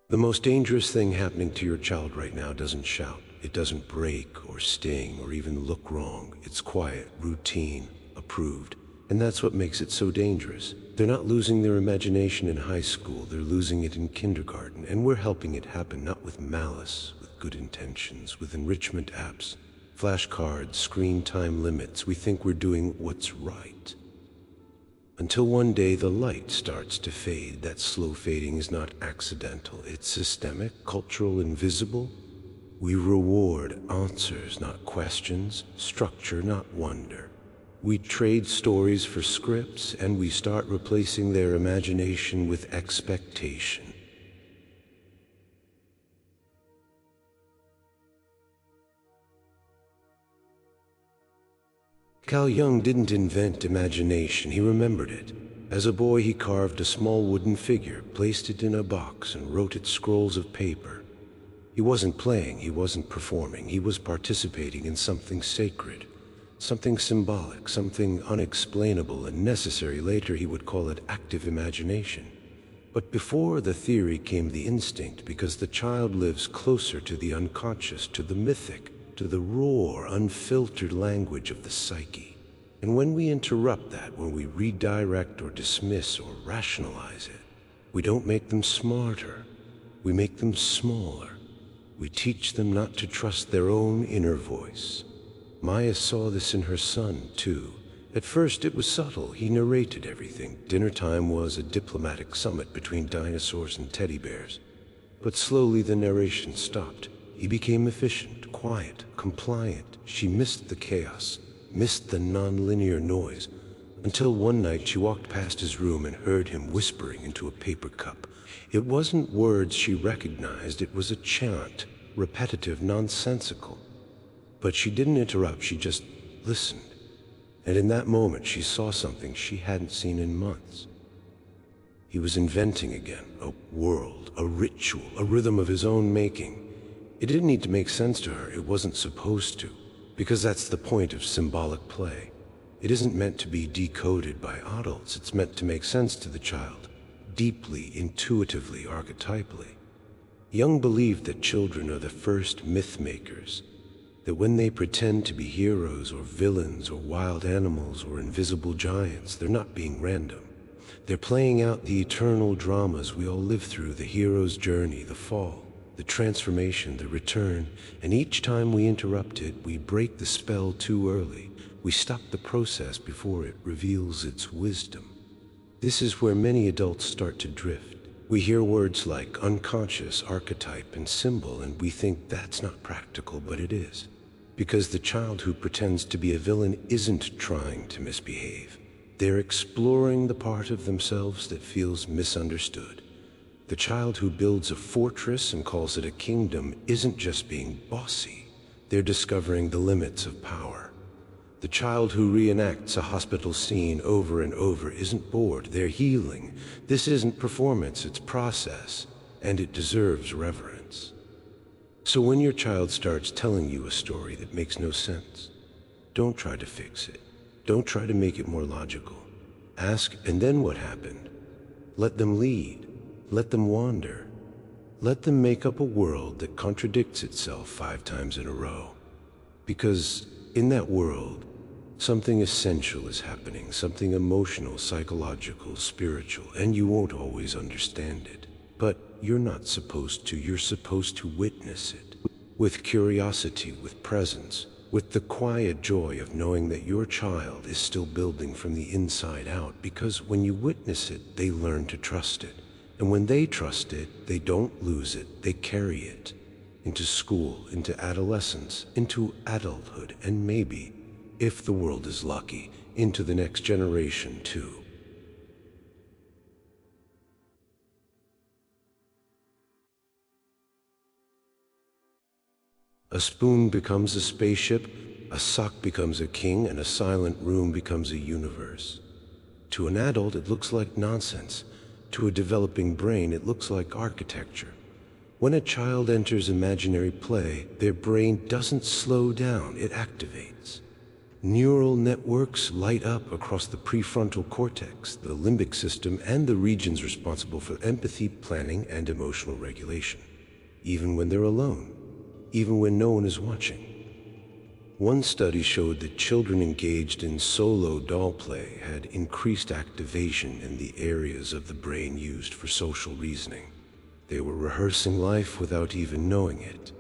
The most dangerous thing happening to your child right now doesn't shout. It doesn't break or sting or even look wrong. It's quiet, routine, approved. And that's what makes it so dangerous. They're not losing their imagination in high school, they're losing it in kindergarten. And we're helping it happen not with malice, with good intentions, with enrichment apps, flashcards, screen time limits. We think we're doing what's right. Until one day the light starts to fade. That slow fading is not accidental. It's systemic, cultural, invisible. We reward answers, not questions, structure, not wonder. We trade stories for scripts, and we start replacing their imagination with expectation. Carl Jung didn't invent imagination, he remembered it. As a boy, he carved a small wooden figure, placed it in a box, and wrote it scrolls of paper. He wasn't playing, he wasn't performing, he was participating in something sacred, something symbolic, something unexplainable and necessary. Later, he would call it active imagination. But before the theory came the instinct, because the child lives closer to the unconscious, to the mythic, to the raw, unfiltered language of the psyche. And when we interrupt that, when we redirect or dismiss or rationalize it, we don't make them smarter, we make them smaller. We teach them not to trust their own inner voice. Maya saw this in her son, too. At first it was subtle. He narrated everything. Dinner time was a diplomatic summit between dinosaurs and teddy bears. But slowly the narration stopped. He became efficient, quiet, compliant. She missed the chaos, missed the non-linear noise, until one night she walked past his room and heard him whispering into a paper cup. It wasn't words she recognized, it was a chant, repetitive, nonsensical. But she didn't interrupt, she just listened. And in that moment she saw something she hadn't seen in months. He was inventing again, a world, a ritual, a rhythm of his own making. It didn't need to make sense to her, it wasn't supposed to, because that's the point of symbolic play. It isn't meant to be decoded by adults, it's meant to make sense to the child, deeply, intuitively, archetypally. Jung believed that children are the first myth makers, that when they pretend to be heroes or villains or wild animals or invisible giants, they're not being random. They're playing out the eternal dramas we all live through, the hero's journey, the fall, the transformation, the return, and each time we interrupt it, we break the spell too early. We stop the process before it reveals its wisdom. This is where many adults start to drift. We hear words like unconscious, archetype, and symbol, and we think that's not practical, but it is. Because the child who pretends to be a villain isn't trying to misbehave. They're exploring the part of themselves that feels misunderstood. The child who builds a fortress and calls it a kingdom isn't just being bossy. They're discovering the limits of power. The child who reenacts a hospital scene over and over isn't bored, they're healing. This isn't performance, it's process, and it deserves reverence. So when your child starts telling you a story that makes no sense, don't try to fix it. Don't try to make it more logical. Ask, and then what happened? Let them lead. Let them wander. Let them make up a world that contradicts itself 5 times in a row. Because in that world, something essential is happening, something emotional, psychological, spiritual, and you won't always understand it. But you're not supposed to. You're supposed to witness it. With curiosity, with presence, with the quiet joy of knowing that your child is still building from the inside out. Because when you witness it, they learn to trust it. And when they trust it, they don't lose it, they carry it into school, into adolescence, into adulthood, and maybe, if the world is lucky, into the next generation too. A spoon becomes a spaceship, a sock becomes a king, and a silent room becomes a universe. To an adult, it looks like nonsense. To a developing brain, it looks like architecture. When a child enters imaginary play, their brain doesn't slow down, it activates. Neural networks light up across the prefrontal cortex, the limbic system, and the regions responsible for empathy, planning, and emotional regulation, even when they're alone, even when no one is watching. One study showed that children engaged in solo doll play had increased activation in the areas of the brain used for social reasoning. They were rehearsing life without even knowing it.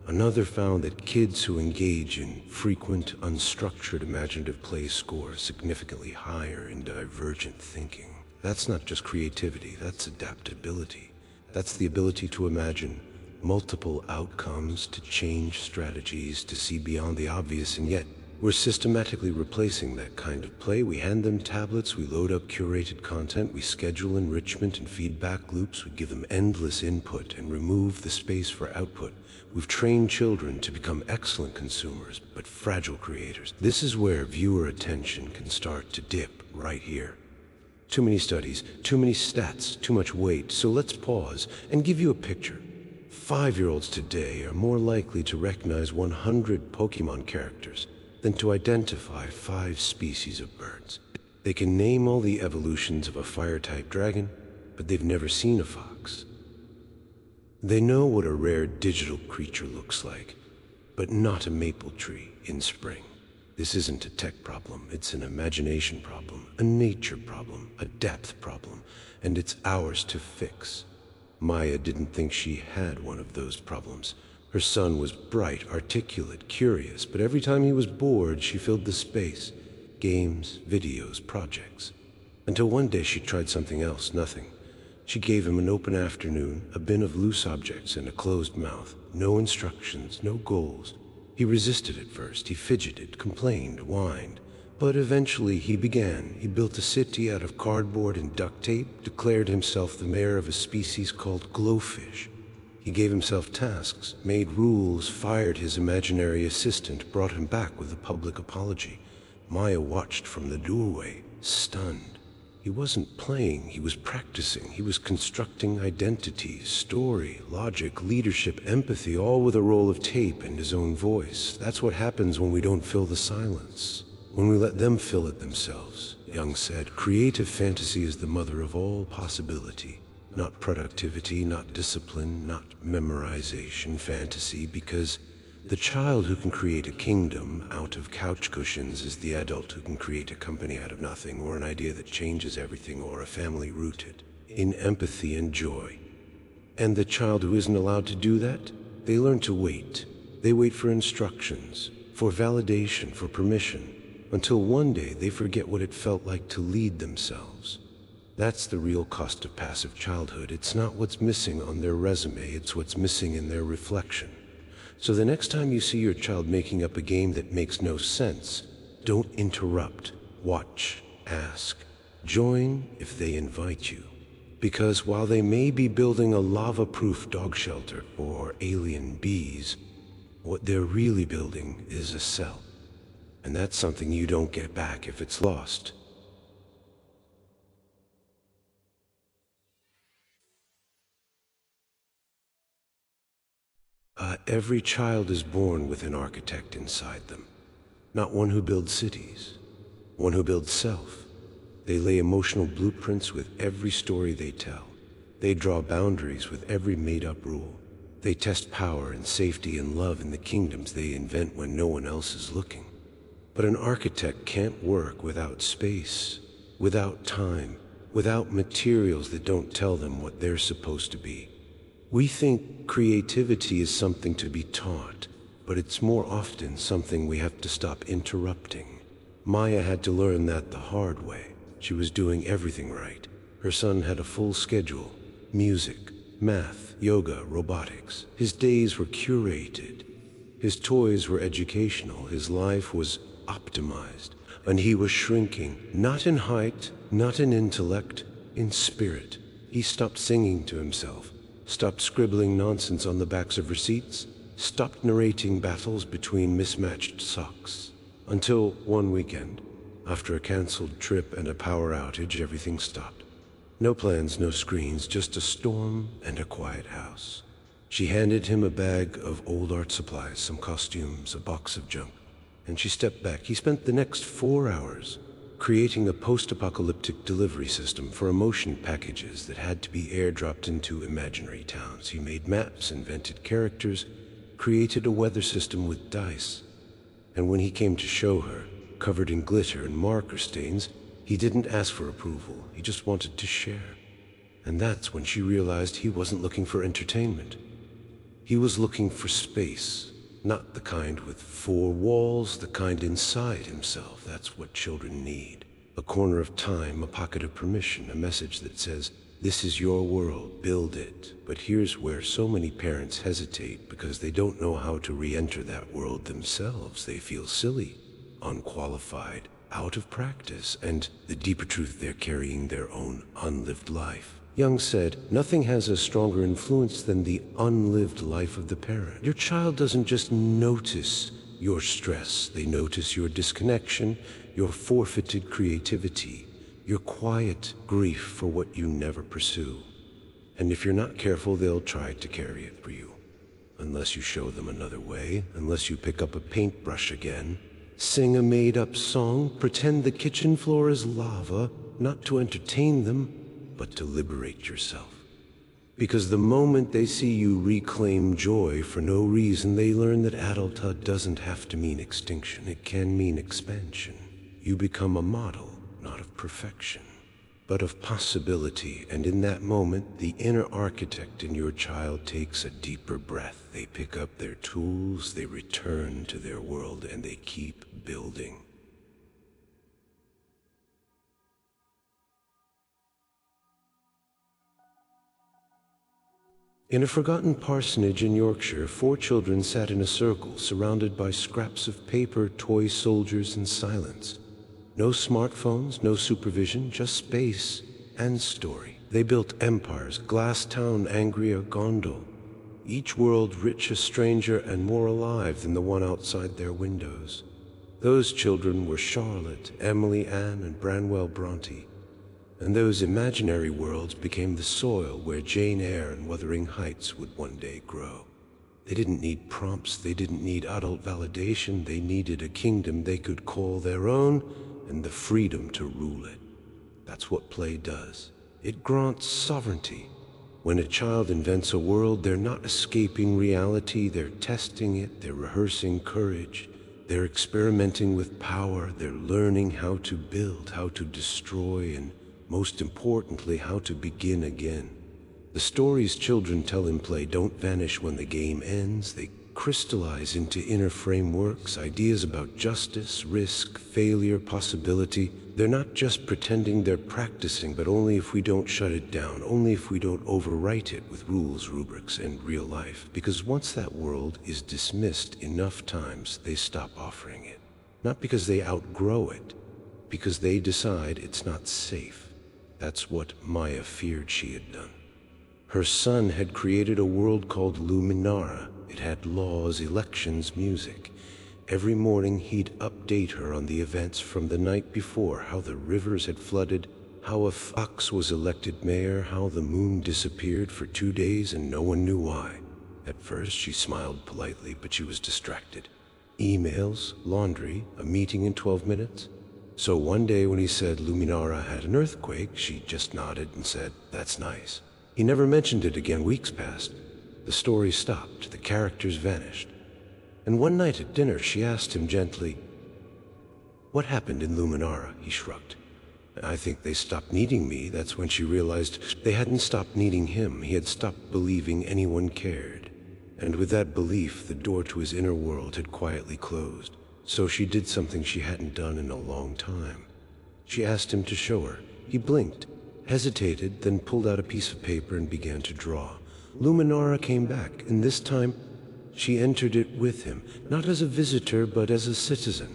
Another found that kids who engage in frequent, unstructured imaginative play score significantly higher in divergent thinking. That's not just creativity, that's adaptability. That's the ability to imagine multiple outcomes, to change strategies, to see beyond the obvious, and yet we're systematically replacing that kind of play. We hand them tablets, we load up curated content, we schedule enrichment and feedback loops, we give them endless input and remove the space for output. We've trained children to become excellent consumers, but fragile creators. This is where viewer attention can start to dip, right here. Too many studies, too many stats, too much weight. So let's pause and give you a picture. 5-year-olds today are more likely to recognize 100 Pokemon characters than to identify 5 species of birds. They can name all the evolutions of a fire-type dragon, but they've never seen a fox. They know what a rare digital creature looks like, but not a maple tree in spring. This isn't a tech problem, it's an imagination problem, a nature problem, a depth problem, and it's ours to fix. Maya didn't think she had one of those problems. Her son was bright, articulate, curious, but every time he was bored, she filled the space. Games, videos, projects. Until one day she tried something else, nothing. She gave him an open afternoon, a bin of loose objects, and a closed mouth. No instructions, no goals. He resisted at first. He fidgeted, complained, whined. But eventually he began. He built a city out of cardboard and duct tape, declared himself the mayor of a species called glowfish. He gave himself tasks, made rules, fired his imaginary assistant, brought him back with a public apology. Maya watched from the doorway, stunned. He wasn't playing, he was practicing. He was constructing identity, story, logic, leadership, empathy, all with a roll of tape and his own voice. That's what happens when we don't fill the silence. When we let them fill it themselves. Jung said, creative fantasy is the mother of all possibility. Not productivity, not discipline, not memorization, fantasy, because the child who can create a kingdom out of couch cushions is the adult who can create a company out of nothing, or an idea that changes everything, or a family rooted in empathy and joy. And the child who isn't allowed to do that, they learn to wait. They wait for instructions, for validation, for permission, until one day they forget what it felt like to lead themselves. That's the real cost of passive childhood. It's not what's missing on their resume, it's what's missing in their reflection. So the next time you see your child making up a game that makes no sense, don't interrupt. Watch, ask, join if they invite you. Because while they may be building a lava-proof dog shelter or alien bees, what they're really building is a cell. And that's something you don't get back if it's lost. Every child is born with an architect inside them. Not one who builds cities, one who builds self. They lay emotional blueprints with every story they tell. They draw boundaries with every made-up rule. They test power and safety and love in the kingdoms they invent when no one else is looking. But an architect can't work without space, without time, without materials that don't tell them what they're supposed to be. We think creativity is something to be taught, but it's more often something we have to stop interrupting. Maya had to learn that the hard way. She was doing everything right. Her son had a full schedule: music, math, yoga, robotics. His days were curated. His toys were educational. His life was optimized. And he was shrinking, not in height, not in intellect, in spirit. He stopped singing to himself, stopped scribbling nonsense on the backs of receipts, stopped narrating battles between mismatched socks. Until one weekend, after a canceled trip and a power outage, everything stopped. No plans, no screens, just a storm and a quiet house. She handed him a bag of old art supplies, some costumes, a box of junk, And she stepped back. He spent the next 4 hours creating a post-apocalyptic delivery system for emotion packages that had to be airdropped into imaginary towns. He made maps, invented characters, created a weather system with dice. And when he came to show her, covered in glitter and marker stains, he didn't ask for approval. He just wanted to share. And that's when she realized he wasn't looking for entertainment. He was looking for space, not the kind with 4 walls, the kind inside himself. That's what children need. A corner of time, a pocket of permission, a message that says, this is your world, build it. But here's where so many parents hesitate because they don't know how to re-enter that world themselves. They feel silly, unqualified, out of practice, and the deeper truth, they're carrying their own unlived life. Jung said, nothing has a stronger influence than the unlived life of the parent. Your child doesn't just notice your stress, they notice your disconnection, your forfeited creativity, your quiet grief for what you never pursue. And if you're not careful, they'll try to carry it for you. Unless you show them another way, unless you pick up a paintbrush again, sing a made-up song, pretend the kitchen floor is lava, not to entertain them, but to liberate yourself. Because the moment they see you reclaim joy for no reason, they learn that adulthood doesn't have to mean extinction. It can mean expansion. You become a model, not of perfection, but of possibility. And in that moment, the inner architect in your child takes a deeper breath. They pick up their tools, they return to their world, and they keep building. In a forgotten parsonage in Yorkshire, 4 children sat in a circle, surrounded by scraps of paper, toy soldiers, and silence. No smartphones, no supervision, just space and story. They built empires, glass town, Angria, Gondol, each world rich, a stranger, and more alive than the one outside their windows. Those children were Charlotte, Emily, Anne, and Branwell Bronte. And those imaginary worlds became the soil where Jane Eyre and Wuthering Heights would one day grow. They didn't need prompts, they didn't need adult validation, they needed a kingdom they could call their own and the freedom to rule it. That's what play does. It grants sovereignty. When a child invents a world, they're not escaping reality, they're testing it, they're rehearsing courage, they're experimenting with power, they're learning how to build, how to destroy, and most importantly, how to begin again. The stories children tell in play don't vanish when the game ends. They crystallize into inner frameworks, ideas about justice, risk, failure, possibility. They're not just pretending, they're practicing, but only if we don't shut it down, only if we don't overwrite it with rules, rubrics, and real life. Because once that world is dismissed enough times, they stop offering it. Not because they outgrow it, because they decide it's not safe. That's what Maya feared she had done. Her son had created a world called Luminara. It had laws, elections, music. Every morning he'd update her on the events from the night before, how the rivers had flooded, how a fox was elected mayor, how the moon disappeared for 2 days and no one knew why. At first she smiled politely, but she was distracted. Emails, laundry, a meeting in 12 minutes. So one day when he said Luminara had an earthquake, she just nodded and said, "That's nice." He never mentioned it again. Weeks passed. The story stopped. The characters vanished. And one night at dinner, she asked him gently, "What happened in Luminara?" He shrugged. "I think they stopped needing me." That's when she realized they hadn't stopped needing him. He had stopped believing anyone cared. And with that belief, the door to his inner world had quietly closed. So she did something she hadn't done in a long time. She asked him to show her. He blinked, hesitated, then pulled out a piece of paper and began to draw. Luminara came back, and this time she entered it with him, not as a visitor, but as a citizen.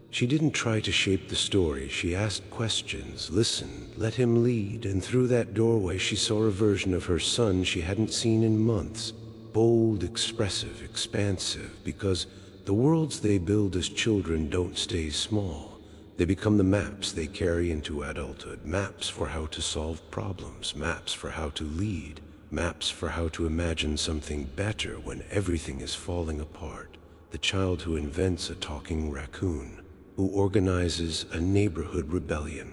She didn't try to shape the story. She asked questions, listened, let him lead, and through that doorway she saw a version of her son she hadn't seen in months. Bold, expressive, expansive, because the worlds they build as children don't stay small. They become the maps they carry into adulthood, maps for how to solve problems, maps for how to lead, maps for how to imagine something better when everything is falling apart. The child who invents a talking raccoon, who organizes a neighborhood rebellion.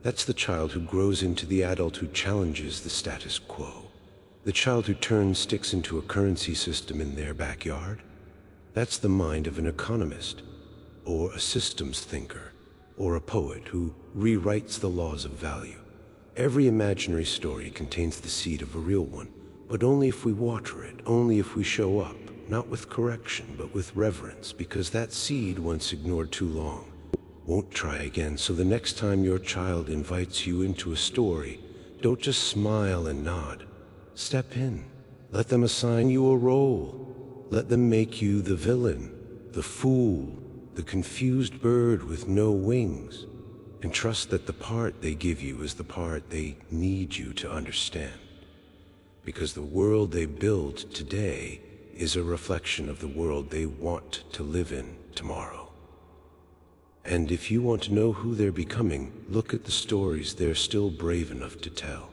That's the child who grows into the adult who challenges the status quo. The child who turns sticks into a currency system in their backyard. That's the mind of an economist, or a systems thinker, or a poet who rewrites the laws of value. Every imaginary story contains the seed of a real one, but only if we water it, only if we show up, not with correction, but with reverence, because that seed, once ignored too long, won't try again. So the next time your child invites you into a story, don't just smile and nod. Step in. Let them assign you a role. Let them make you the villain, the fool, the confused bird with no wings. And trust that the part they give you is the part they need you to understand. Because the world they build today is a reflection of the world they want to live in tomorrow. And if you want to know who they're becoming, look at the stories they're still brave enough to tell.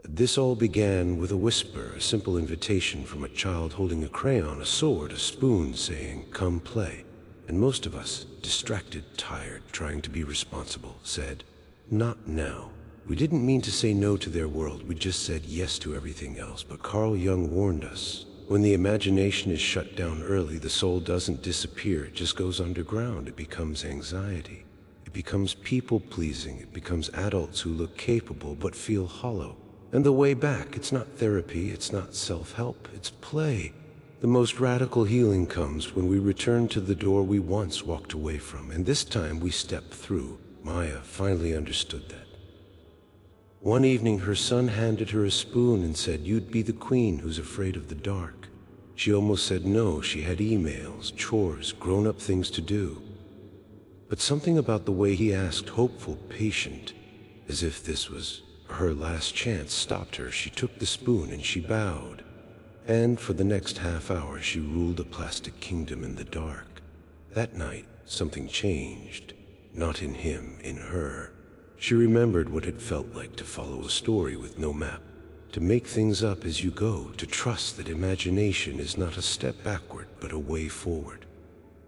This all began with a whisper, a simple invitation from a child holding a crayon, a sword, a spoon, saying, "Come play." And most of us, distracted, tired, trying to be responsible, said, "Not now." We didn't mean to say no to their world, we just said yes to everything else. But Carl Jung warned us, when the imagination is shut down early, the soul doesn't disappear, it just goes underground. It becomes anxiety. It becomes people-pleasing. It becomes adults who look capable but feel hollow. And the way back, it's not therapy, it's not self-help, it's play. The most radical healing comes when we return to the door we once walked away from, and this time we step through. Maya finally understood that. One evening, her son handed her a spoon and said, "You'd be the queen who's afraid of the dark." She almost said no. She had emails, chores, grown-up things to do. But something about the way he asked, hopeful, patient, as if this was her last chance, stopped her. She took the spoon and she bowed. And for the next half hour, she ruled a plastic kingdom in the dark. That night, something changed. Not in him, in her. She remembered what it felt like to follow a story with no map, to make things up as you go, to trust that imagination is not a step backward, but a way forward.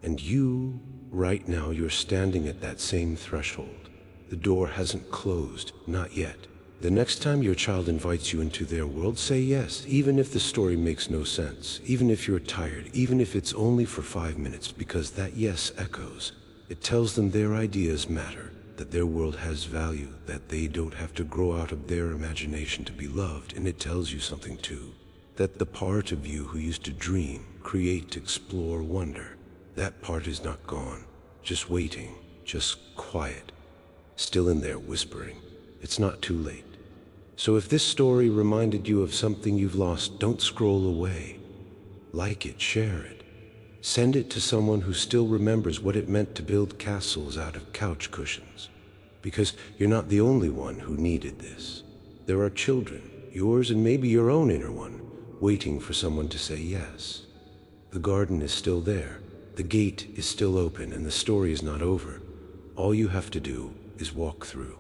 And you, right now, you're standing at that same threshold. The door hasn't closed, not yet. The next time your child invites you into their world, say yes, even if the story makes no sense, even if you're tired, even if it's only for 5 minutes, because that yes echoes. It tells them their ideas matter, that their world has value, that they don't have to grow out of their imagination to be loved. And it tells you something too, that the part of you who used to dream, create, explore, wonder, that part is not gone, just waiting, just quiet, still in there whispering. It's not too late. So if this story reminded you of something you've lost, don't scroll away. Like it, share it. Send it to someone who still remembers what it meant to build castles out of couch cushions. Because you're not the only one who needed this. There are children, yours and maybe your own inner one, waiting for someone to say yes. The garden is still there, the gate is still open, and the story is not over. All you have to do is walk through.